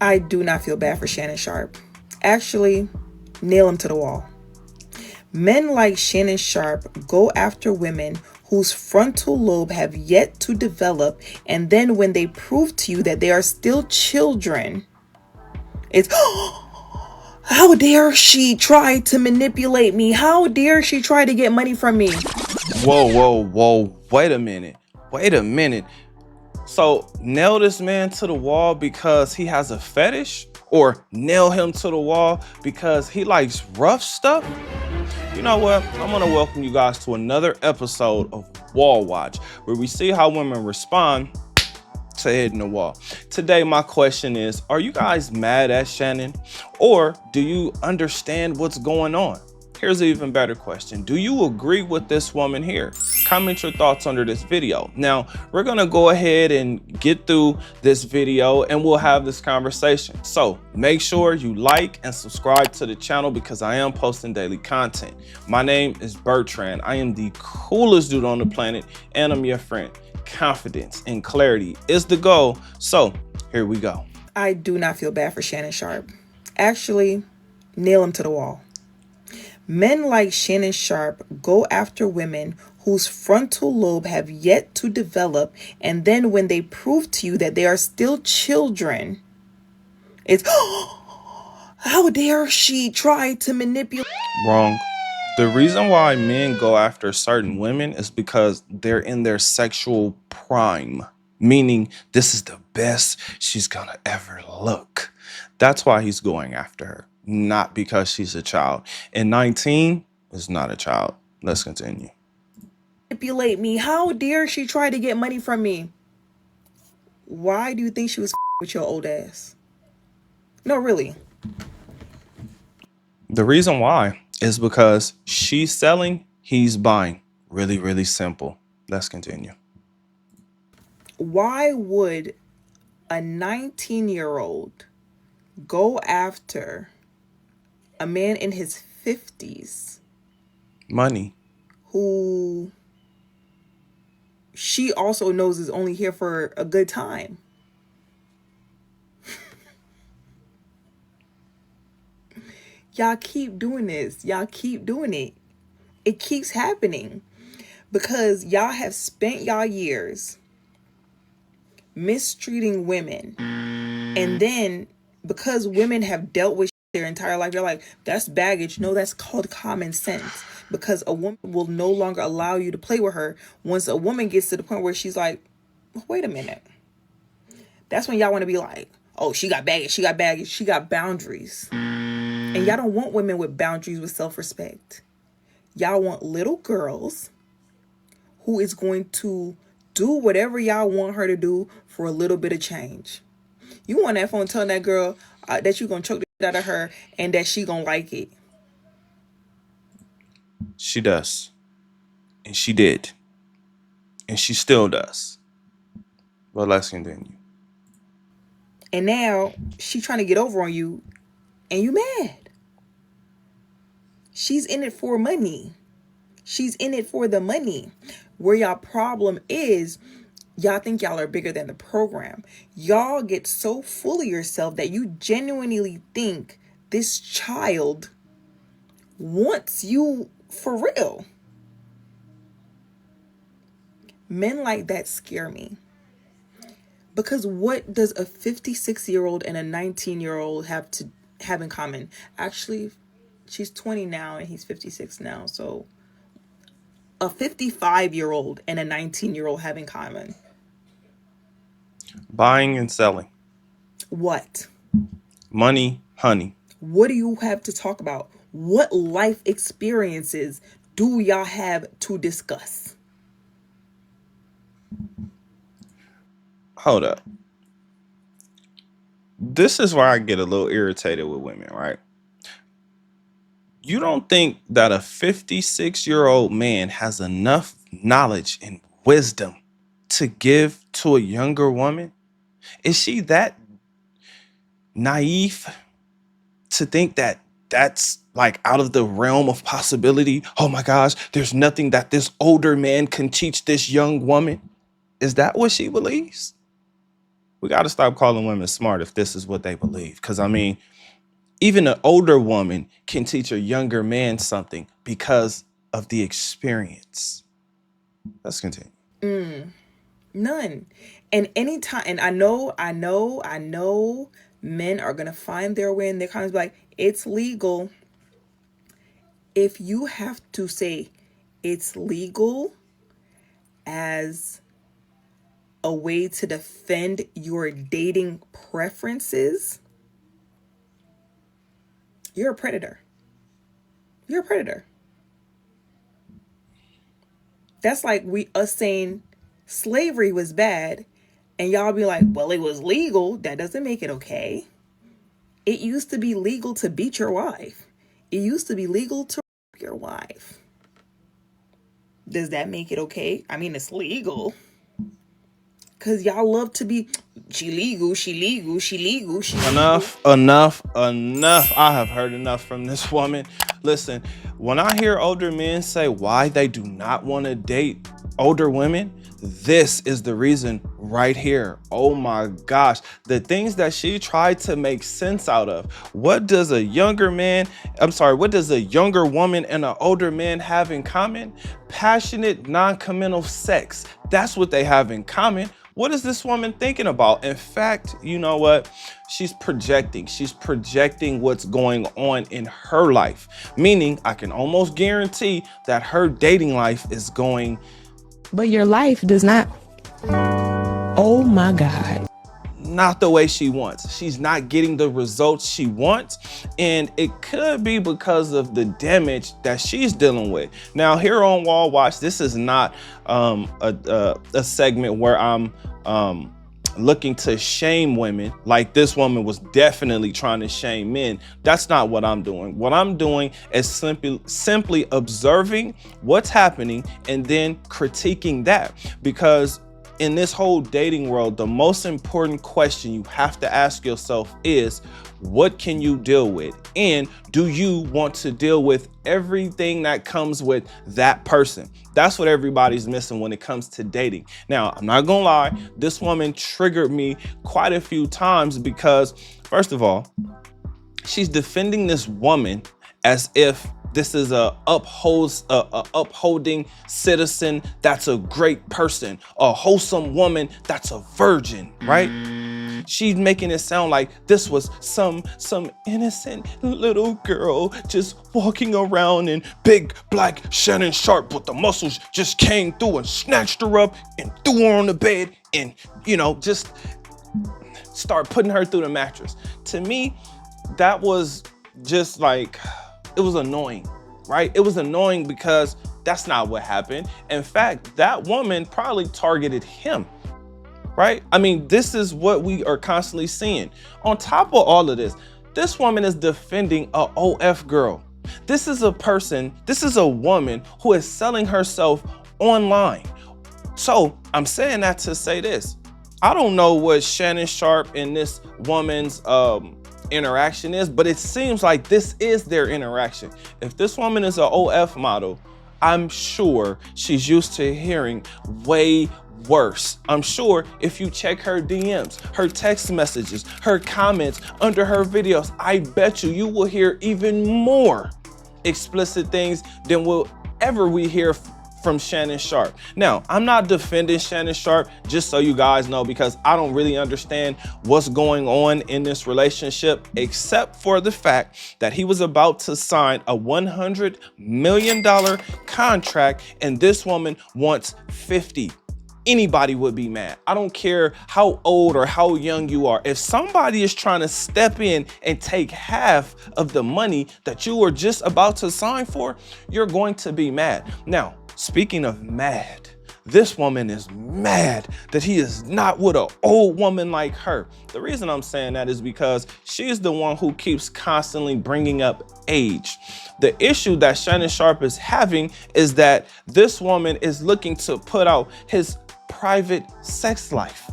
I do not feel bad for Shannon Sharpe. Actually, nail him to the wall. Men like Shannon Sharpe go after women whose frontal lobe have yet to develop, and then when they prove to you that they are still children, it's how dare she try to manipulate me? How dare she try to get money from me? Whoa. Wait a minute. Wait a minute. So nail this man to the wall because he has a fetish? Or nail him to the wall because he likes rough stuff? You know what? I'm gonna welcome you guys to another episode of Wall Watch, where we see how women respond to hitting the wall. Today, my question is, are you guys mad at Shannon? Or do you understand what's going on? Here's an even better question. Do you agree with this woman here? Comment your thoughts under this video. Now, we're gonna go ahead and get through this video and we'll have this conversation. So make sure you like and subscribe to the channel because I am posting daily content. My name is Bertrand. I am the coolest dude on the planet and I'm your friend. Confidence and clarity is the goal. So here we go. I do not feel bad for Shannon Sharpe. Actually, nail him to the wall. Men like Shannon Sharpe go after women whose frontal lobe have yet to develop, and then when they prove to you that they are still children, it's how dare she try to manipulate. Wrong. The reason why men go after certain women is because they're in their sexual prime, meaning this is the best she's gonna ever look. That's why he's going after her, not because she's a child. And 19 is not a child. Let's continue. Manipulate me. How dare she try to get money from me? Why do you think she was with your old ass? No, really. The reason why is because she's selling, he's buying. Really simple. Let's continue. Why would a 19-year-old go after a man in his 50s Money. who she also knows is only here for a good time? Y'all keep doing this. Y'all keep doing it. It keeps happening because y'all have spent y'all years mistreating women. And then because women have dealt with their entire life, they're like, that's baggage. No, that's called common sense. Because a woman will no longer allow you to play with her once a woman gets to the point where she's like, wait a minute. That's when y'all want to be like, oh, she got baggage, she got boundaries. And y'all don't want women with boundaries, with self-respect. Y'all want little girls who is going to do whatever y'all want her to do for a little bit of change. You on that phone telling that girl that you're going to choke the shit out of her and that she going to like it. She does. And she did. And she still does. But let's continue. And now she trying to get over on you and you mad. She's in it for money. She's in it for the money. Where y'all problem is, y'all think y'all are bigger than the program. Y'all get so full of yourself that you genuinely think this child wants you for real. Men like that scare me. Because what does a 56-year-old and a 19-year-old have in common? Actually, she's 20 now and he's 56 now. So a 55-year-old and a 19-year-old have in common. Buying and selling. What? Money, honey. What do you have to talk about? What life experiences do y'all have to discuss? Hold up. This is where I get a little irritated with women, right? You don't think that a 56-year-old man has enough knowledge and wisdom to give to a younger woman? Is she that naive to think that that's like out of the realm of possibility? Oh my gosh, there's nothing that this older man can teach this young woman. Is that what she believes? We got to stop calling women smart if this is what they believe. Because, I mean, even an older woman can teach a younger man something because of the experience. Let's continue. None. And anytime, and I know men are gonna find their way in their comments like it's legal. If you have to say it's legal as a way to defend your dating preferences, you're a predator. You're a predator. That's like us saying slavery was bad, and y'all be like, well, it was legal. That doesn't make it okay. It used to be legal to beat your wife. It used to be legal to rape your wife. Does that make it okay? I mean, it's legal. Because y'all love to be, she legal, she legal, she legal, she legal. Enough. I have heard enough from this woman. Listen, when I hear older men say why they do not want to date older women, this is the reason right here. Oh my gosh. The things that she tried to make sense out of. What does a younger woman and an older man have in common? Passionate, non-committal sex. That's what they have in common. What is this woman thinking about? In fact, you know what? She's projecting. She's projecting what's going on in her life. Meaning, I can almost guarantee that her dating life is going. But your life does not. Oh my God. Not the way she wants. She's not getting the results she wants. And it could be because of the damage that she's dealing with. Now, here on Wall Watch, this is not a segment where I'm looking to shame women like this woman was definitely trying to shame men. That's not what I'm doing. What I'm doing is simply observing what's happening and then critiquing that, because in this whole dating world, the most important question you have to ask yourself is, what can you deal with? And do you want to deal with everything that comes with that person? That's what everybody's missing when it comes to dating. Now, I'm not gonna lie, this woman triggered me quite a few times because, first of all, she's defending this woman as if this is a upholding citizen that's a great person, a wholesome woman that's a virgin, right? She's making it sound like this was some innocent little girl just walking around in big black Shannon Sharpe, but the muscles just came through and snatched her up and threw her on the bed and, just start putting her through the mattress. To me, that was just like, it was annoying, right? It was annoying because that's not what happened. In fact, that woman probably targeted him, right? I mean, this is what we are constantly seeing. On top of all of this, this woman is defending a OF girl. This is a woman who is selling herself online. So I'm saying that to say this. I don't know what Shannon Sharpe and this woman's interaction is, but it seems like this is their interaction. If this woman is an OF model, I'm sure she's used to hearing way worse. I'm sure if you check her DMs, her text messages, her comments under her videos, I bet you will hear even more explicit things than will ever we hear from Shannon Sharpe. Now, I'm not defending Shannon Sharpe, just so you guys know, because I don't really understand what's going on in this relationship, except for the fact that he was about to sign a $100 million contract and this woman wants 50. Anybody would be mad. I don't care how old or how young you are. If somebody is trying to step in and take half of the money that you were just about to sign for, you're going to be mad. Now, speaking of mad, this woman is mad that he is not with an old woman like her. The reason I'm saying that is because she's the one who keeps constantly bringing up age. The issue that Shannon Sharpe is having is that this woman is looking to put out his private sex life.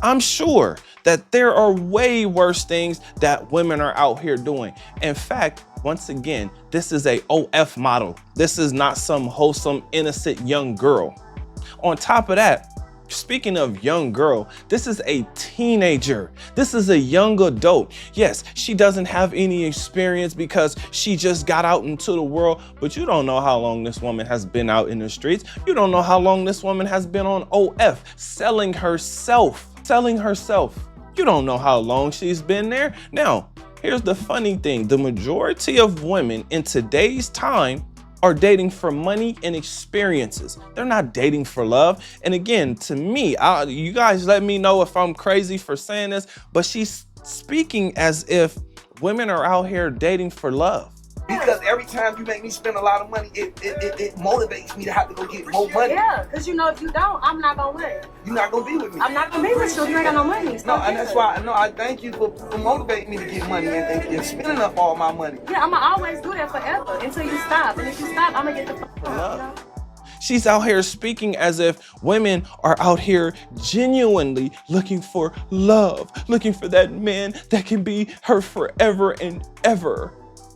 I'm sure that there are way worse things that women are out here doing. In fact, once again, this is a OF model. This is not some wholesome, innocent young girl. On top of that, Speaking of young girl, this is a teenager. This is a young adult. Yes, she doesn't have any experience because she just got out into the world, but you don't know how long this woman has been out in the streets. You don't know how long this woman has been on OF, selling herself. You don't know how long she's been there. Now, here's the funny thing. The majority of women in today's time are dating for money and experiences. They're not dating for love. And again, to me, you guys let me know if I'm crazy for saying this, but she's speaking as if women are out here dating for love. Because every time you make me spend a lot of money, it motivates me to have to go get more money. Yeah, because you know if you don't, I'm not gonna win. You're not gonna be with me. I'm not gonna be with you if you ain't got no money. No, and that's why I thank you for motivating me to get money and spending up all my money. Yeah, I'ma always do that forever until you stop. And if you stop, I'ma get the fuck out, you know? She's out here speaking as if women are out here genuinely looking for love, looking for that man that can be her forever and ever.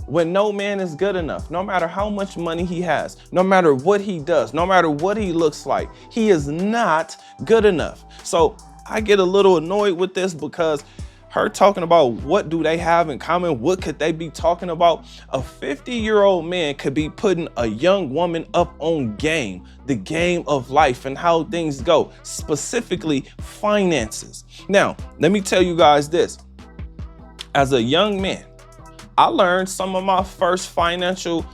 When no man is good enough, no matter how much money he has, no matter what he does, no matter what he looks like, he is not good enough. So I get a little annoyed with this because her talking about what do they have in common, what could they be talking about? A 50-year-old man could be putting a young woman up on game, the game of life and how things go, specifically finances. Now, let me tell you guys this. As a young man, I learned some of my first financial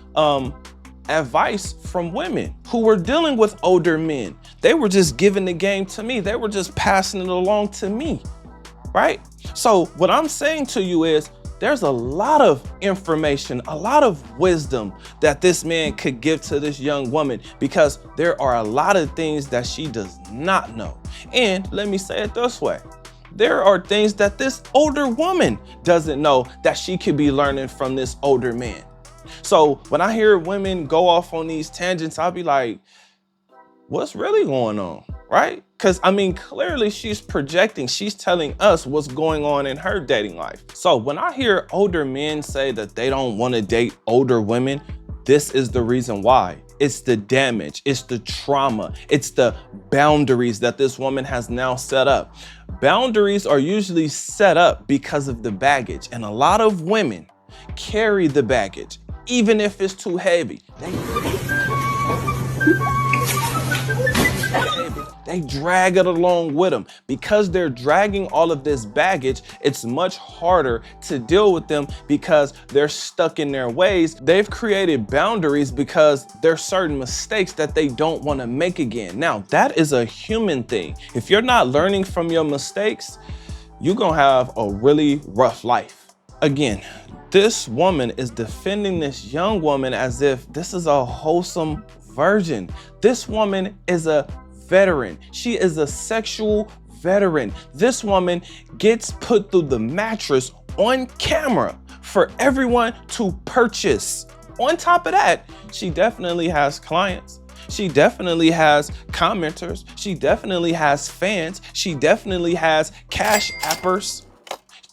advice from women who were dealing with older men. They were just giving the game to me. They were just passing it along to me, right? So what I'm saying to you is there's a lot of information, a lot of wisdom that this man could give to this young woman because there are a lot of things that she does not know. And let me say it this way. There are things that this older woman doesn't know that she could be learning from this older man. So when I hear women go off on these tangents, I'll be like, what's really going on, right? Because I mean, clearly she's projecting, she's telling us what's going on in her dating life. So when I hear older men say that they don't want to date older women, this is the reason why. It's the damage, it's the trauma, it's the boundaries that this woman has now set up. Boundaries are usually set up because of the baggage, and a lot of women carry the baggage, even if it's too heavy. They drag it along with them. Because they're dragging all of this baggage, it's much harder to deal with them because they're stuck in their ways. They've created boundaries because there's certain mistakes that they don't want to make again. Now, that is a human thing. If you're not learning from your mistakes, you're gonna have a really rough life. Again, this woman is defending this young woman as if this is a wholesome virgin. This woman is a veteran. She is a sexual veteran. This woman gets put through the mattress on camera for everyone to purchase. On top of that, she definitely has clients. She definitely has commenters. She definitely has fans. She definitely has cash appers.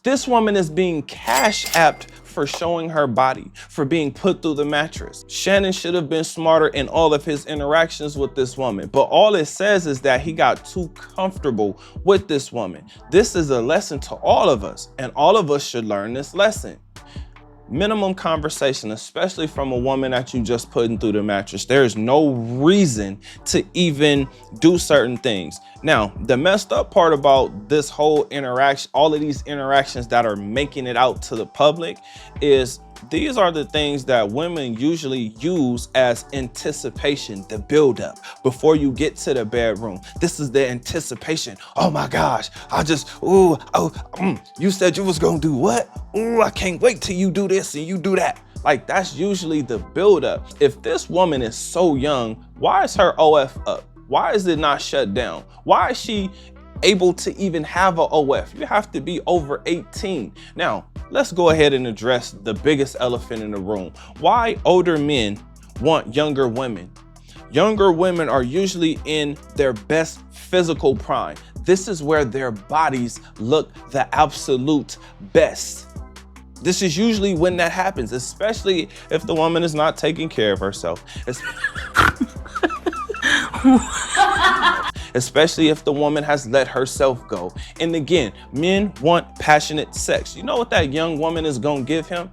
This woman is being cash apped for showing her body, for being put through the mattress. Shannon should have been smarter in all of his interactions with this woman, but all it says is that he got too comfortable with this woman. This is a lesson to all of us, and all of us should learn this lesson. Minimum conversation, especially from a woman that you just putting through the mattress. There is no reason to even do certain things. Now, the messed up part about this whole interaction, all of these interactions that are making it out to the public, is these are the things that women usually use as anticipation, the buildup before you get to the bedroom. This is the anticipation. Oh my gosh, you said you was gonna do what? Ooh, I can't wait till you do this and you do that. Like, that's usually the buildup. If this woman is so young, why is her OF up? Why is it not shut down? Why is she able to even have a OF? You have to be over 18. Now, let's go ahead and address the biggest elephant in the room. Why older men want younger women? Younger women are usually in their best physical prime. This is where their bodies look the absolute best. This is usually when that happens, especially if the woman is not taking care of herself. especially if the woman has let herself go. And again, men want passionate sex. You know what that young woman is gonna give him?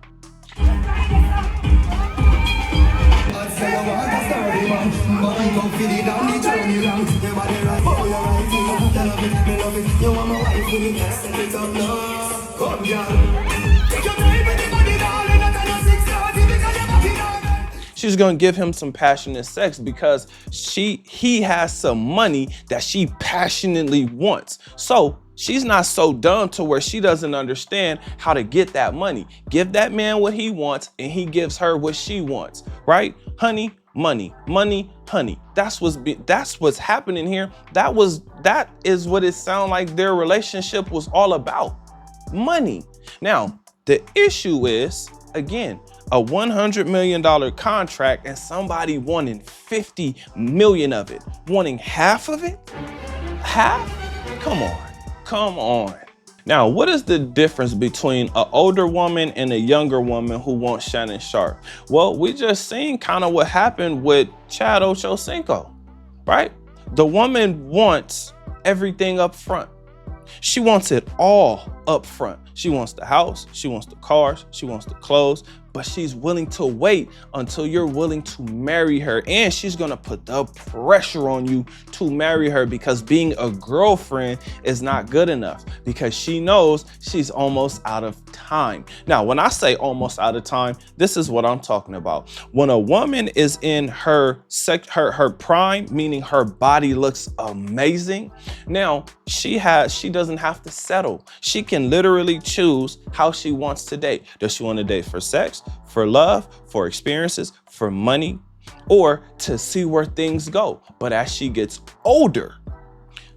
She's gonna give him some passionate sex because he has some money that she passionately wants. So she's not so dumb to where she doesn't understand how to get that money. Give that man what he wants and he gives her what she wants, right? Honey, money, money, honey. That's what's happening here. That is what it sounds like their relationship was all about. Money. Now, the issue is, again, a $100 million contract and somebody wanting 50 million of it. Wanting half of it? Half? Come on. Now, what is the difference between an older woman and a younger woman who wants Shannon Sharpe? Well, we just seen kind of what happened with Chad Ochocinco, right? The woman wants everything up front. She wants it all up front. She wants the house, she wants the cars, she wants the clothes, but she's willing to wait until you're willing to marry her. And she's gonna put the pressure on you to marry her because being a girlfriend is not good enough because she knows she's almost out of time. Now, when I say almost out of time, this is what I'm talking about. When a woman is in her prime, meaning her body looks amazing, now she doesn't have to settle. She can literally choose how she wants to date. Does she want to date for sex, for love, for experiences, for money, or to see where things go? But as she gets older,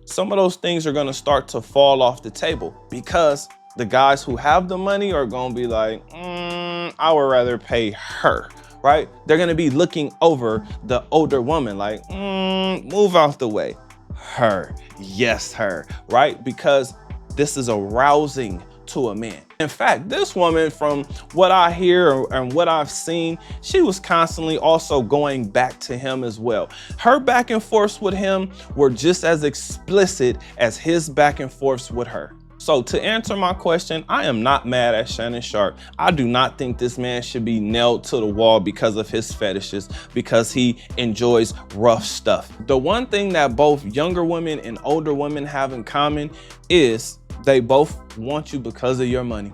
some of those things are going to start to fall off the table because the guys who have the money are going to be like, I would rather pay her, right? They're going to be looking over the older woman like, move out the way. Her, yes, her, right? Because this is arousing to a man. In fact, this woman, from what I hear and what I've seen, she was constantly also going back to him as well. Her back and forths with him were just as explicit as his back and forths with her. So to answer my question, I am not mad at Shannon Sharpe. I do not think this man should be nailed to the wall because of his fetishes, because he enjoys rough stuff. The one thing that both younger women and older women have in common is they both want you because of your money.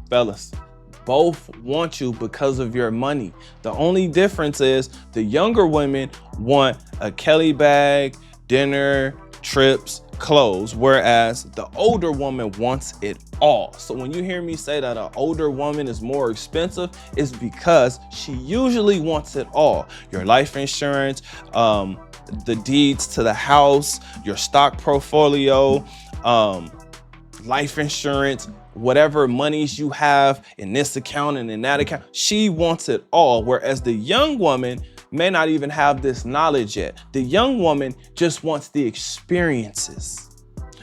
Fellas, both want you because of your money. The only difference is the younger women want a Kelly bag, dinner, trips, clothes, whereas the older woman wants it all. So when you hear me say that an older woman is more expensive, it's because she usually wants it all. Your life insurance, the deeds to the house, your stock portfolio, life insurance, whatever monies you have in this account and in that account, she wants it all. Whereas the young woman may not even have this knowledge yet. The young woman just wants the experiences.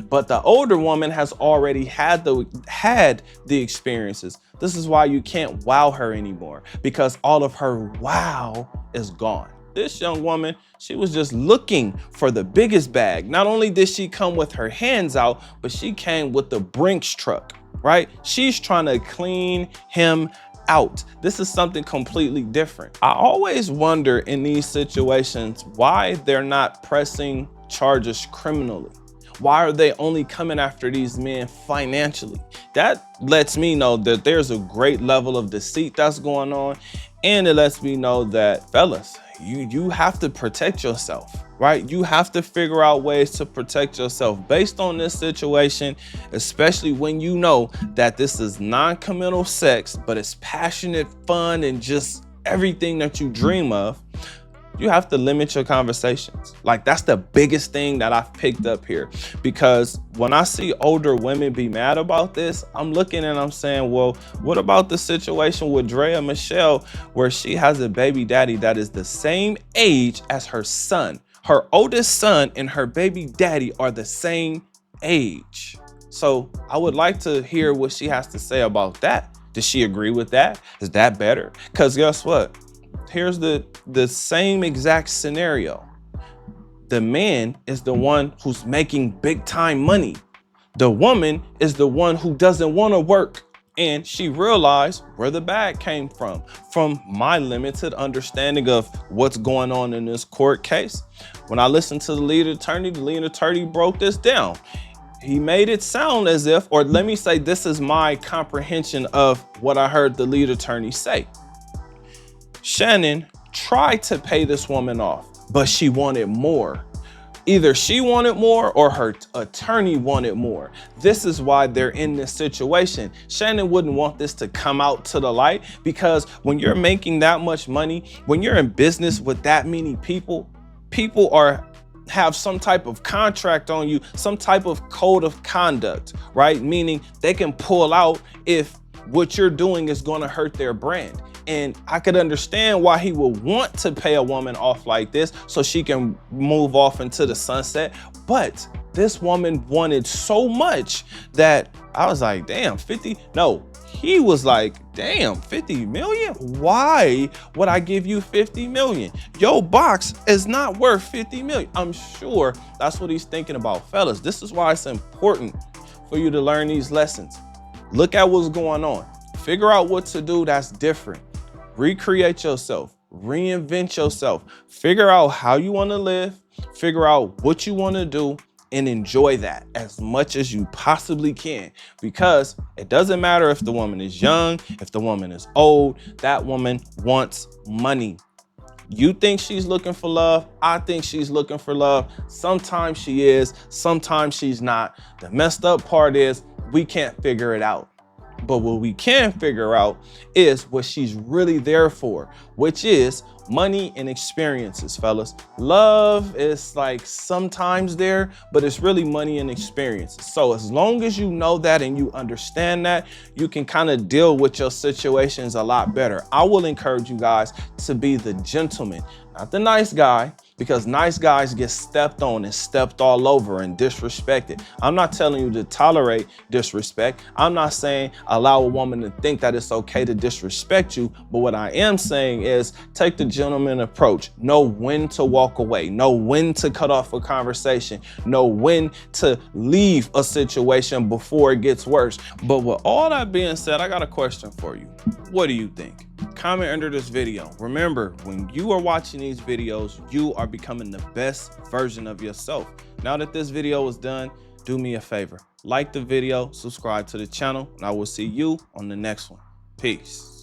But the older woman has already had the experiences. This is why you can't wow her anymore, because all of her wow is gone. This young woman, she was just looking for the biggest bag. Not only did she come with her hands out, but she came with the Brinks truck, right? She's trying to clean him out. This is something completely different. I always wonder in these situations why they're not pressing charges criminally. Why are they only coming after these men financially? That lets me know that there's a great level of deceit that's going on. And it lets me know that, fellas, you have to protect yourself, right? You have to figure out ways to protect yourself based on this situation, especially when you know that this is non-committal sex, but it's passionate fun and just everything that you dream of. You have to limit your conversations. Like, that's the biggest thing that I've picked up here, because when I see older women be mad about this, I'm looking and I'm saying, well, what about the situation with Drea Michelle, where she has a baby daddy that is the same age as her son? Her oldest son and her baby daddy are the same age. So I would like to hear what she has to say about that. Does she agree with that? Is that better? Because guess what? Here's the same exact scenario. The man is the one who's making big time money. The woman is the one who doesn't want to work. And she realized where the bag came from my limited understanding of what's going on in this court case. When I listened to the lead attorney broke this down. He made it sound as if, or let me say, this is my comprehension of what I heard the lead attorney say. Shannon tried to pay this woman off, but she wanted more. Either she wanted more or her attorney wanted more. This is why they're in this situation. Shannon wouldn't want this to come out to the light, because when you're making that much money, when you're in business with that many people have some type of contract on you, some type of code of conduct, right? Meaning they can pull out if what you're doing is going to hurt their brand. And I could understand why he would want to pay a woman off like this so she can move off into the sunset. But this woman wanted so much that I was like, damn, 50? No, he was like, damn, 50 million? Why would I give you 50 million? Your box is not worth 50 million. I'm sure that's what he's thinking about. Fellas, this is why it's important for you to learn these lessons. Look at what's going on. Figure out what to do that's different. Recreate yourself, reinvent yourself, figure out how you want to live, figure out what you want to do, and enjoy that as much as you possibly can, because it doesn't matter if the woman is young, if the woman is old, that woman wants money. You think she's looking for love. I think she's looking for love. Sometimes she is, sometimes she's not. The messed up part is we can't figure it out. But what we can figure out is what she's really there for, which is money and experiences, fellas. Love is like sometimes there, but it's really money and experiences. So as long as you know that and you understand that, you can kind of deal with your situations a lot better. I will encourage you guys to be the gentleman, not the nice guy, because nice guys get stepped on and stepped all over and disrespected. I'm not telling you to tolerate disrespect. I'm not saying allow a woman to think that it's okay to disrespect you. But what I am saying is take the gentleman approach. Know when to walk away. Know when to cut off a conversation. Know when to leave a situation before it gets worse. But with all that being said, I got a question for you. What do you think? Comment under this video. Remember, when you are watching these videos, you are becoming the best version of yourself. Now that this video is done, do me a favor. Like the video, subscribe to the channel, and I will see you on the next one. Peace.